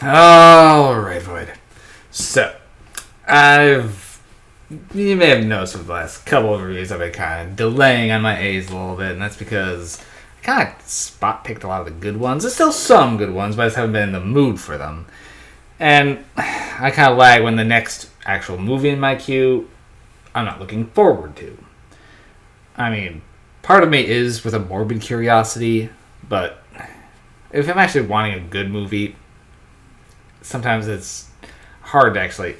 Alright, Void. So, you may have noticed over the last couple of reviews I've been kind of delaying on my A's a little bit, and that's because I kind of spot picked a lot of the good ones. There's still some good ones, but I just haven't been in the mood for them. And I kind of lag when the next actual movie in my queue I'm not looking forward to. I mean, part of me is with a morbid curiosity, but if I'm actually wanting a good movie, sometimes it's hard to actually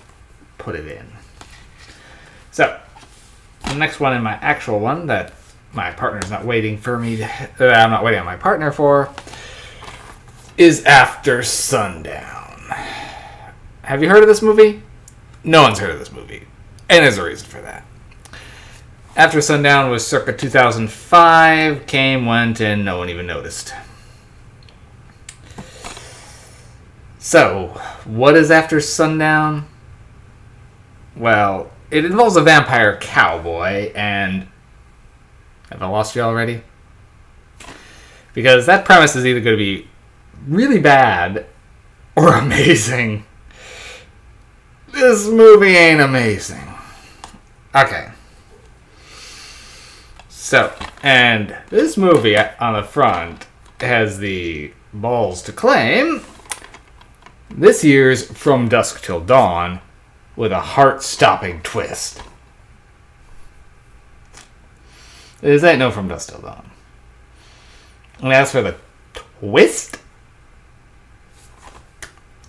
put it in. So, the next one in my actual one that my partner's not waiting for me to, that I'm not waiting on my partner for, is After Sundown. Have you heard of this movie? No one's heard of this movie. And there's a reason for that. After Sundown was circa 2005, came, went, and no one even noticed. So, what is After Sundown? Well, it involves a vampire cowboy, and have I lost you already? Because that premise is either going to be really bad or amazing. This movie ain't amazing. Okay. So, and this movie on the front has the balls to claim this year's From Dusk Till Dawn with a heart-stopping twist. This ain't no From Dusk Till Dawn. And as for the twist...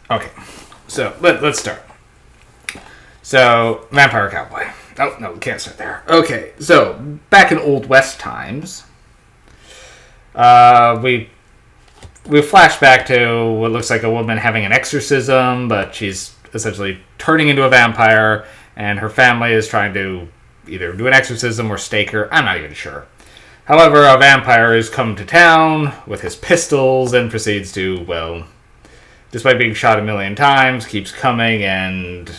Okay, so let's start. So, Vampire Cowboy. Oh, no, we can't start there. Okay, so, back in Old West times, we flash back to what looks like a woman having an exorcism, but she's essentially turning into a vampire, and her family is trying to either do an exorcism or stake her. I'm not even sure. However, a vampire has come to town with his pistols and proceeds to, well, despite being shot a million times, keeps coming, and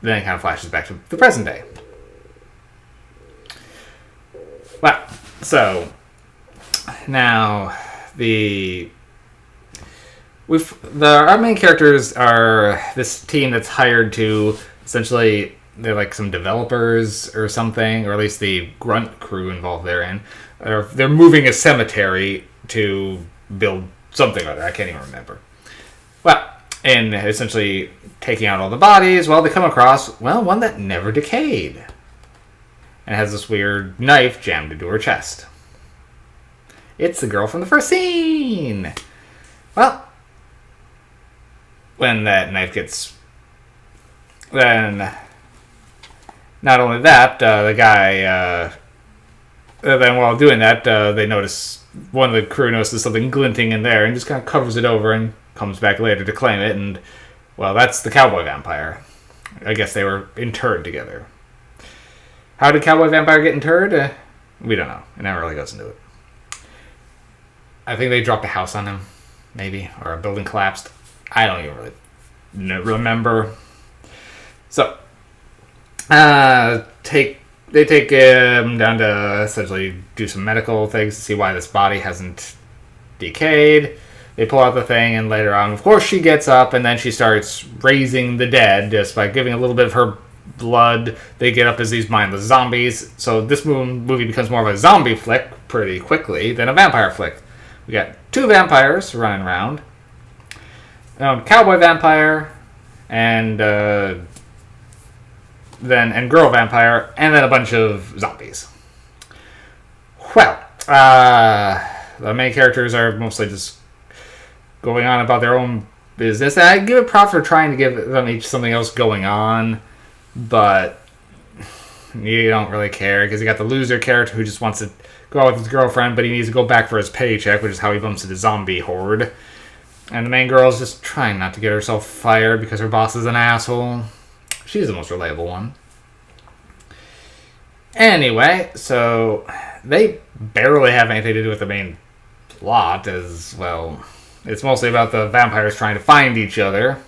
then it kind of flashes back to the present day. Well, so now our main characters are this team that's hired to essentially, they're like some developers or something, or at least the grunt crew involved therein. They're moving a cemetery to build something or other. I can't even remember. Well, and essentially taking out all the bodies, well, they come across, well, one that never decayed. And has this weird knife jammed into her chest. It's the girl from the first scene! Well, when that knife gets... Then, not only that, the guy... then while doing that, they notice... One of the crew notices something glinting in there and just kind of covers it over and comes back later to claim it, and, well, that's the cowboy vampire. I guess they were interred together. How did cowboy vampire get interred? We don't know. It never really goes into it. I think they dropped a house on him, maybe, or a building collapsed. I don't even really remember. So, they take him down to essentially do some medical things to see why this body hasn't decayed. They pull out the thing, and later on, of course, she gets up, and then she starts raising the dead just by giving a little bit of her blood. They get up as these mindless zombies. So this movie becomes more of a zombie flick pretty quickly than a vampire flick. We got two vampires running around. Cowboy vampire, and girl vampire, and then a bunch of zombies. Well, the main characters are mostly just going on about their own business. And I give it props for trying to give them each something else going on, but you don't really care because you got the loser character who just wants to go out with his girlfriend, but he needs to go back for his paycheck, which is how he bumps into the zombie horde. And the main girl is just trying not to get herself fired because her boss is an asshole. She's the most reliable one. Anyway, so they barely have anything to do with the main plot, as well. It's mostly about the vampires trying to find each other.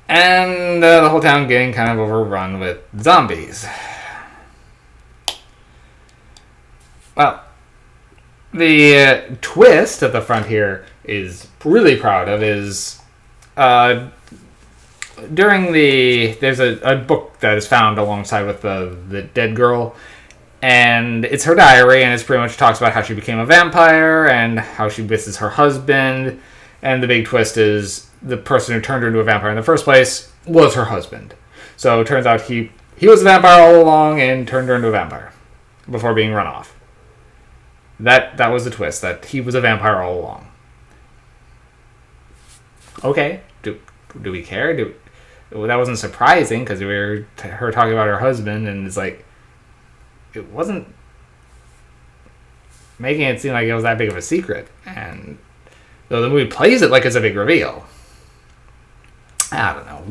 And the whole town getting kind of overrun with zombies. Well, The twist at the front here is really proud of is there's a book that is found alongside with the dead girl, and it's her diary, and it pretty much talks about how she became a vampire and how she misses her husband, and the big twist is the person who turned her into a vampire in the first place was her husband. So it turns out he was a vampire all along and turned her into a vampire before being run off. That was the twist, that he was a vampire all along. Okay, do we care? That wasn't surprising because we were her talking about her husband, and it's like it wasn't making it seem like it was that big of a secret. And though the movie plays it like it's a big reveal, I don't know.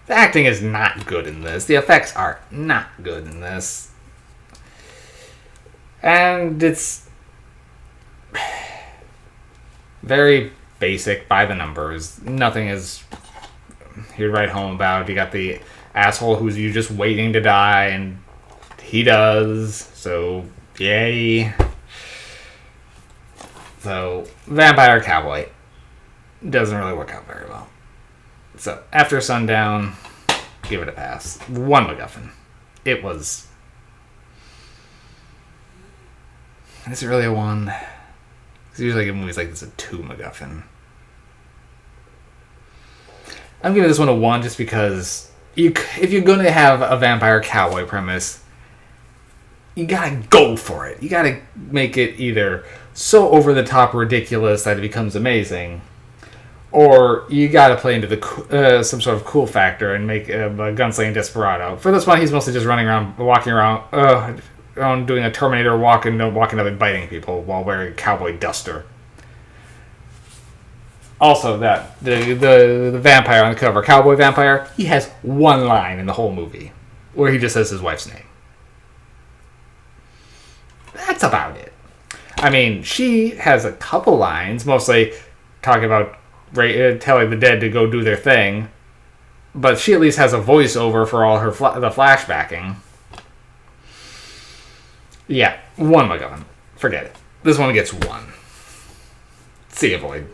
The acting is not good in this. The effects are not good in this. And it's very basic by the numbers. Nothing is here to write home about. You got the asshole who's you just waiting to die, and he does. So, yay. So, Vampire Cowboy doesn't really work out very well. So, after Sundown, give it a pass. One MacGuffin. It was... Is it really a 1? Because usually I give movies like this a 2 MacGuffin. I'm giving this one a 1 just because if you're going to have a vampire cowboy premise, you gotta go for it. You gotta make it either so over the top ridiculous that it becomes amazing, or you gotta play into the some sort of cool factor and make a gunslinging desperado. For this one, he's mostly just running around, walking around, doing a Terminator walking up and biting people while wearing a cowboy duster. Also, that the vampire on the cover, Cowboy Vampire, he has one line in the whole movie where he just says his wife's name. That's about it. I mean, she has a couple lines, mostly talking about telling the dead to go do their thing, but she at least has a voiceover for all her the flashbacking. Yeah, 1 MacGuffin. Forget it. This one gets 1. See you, Void.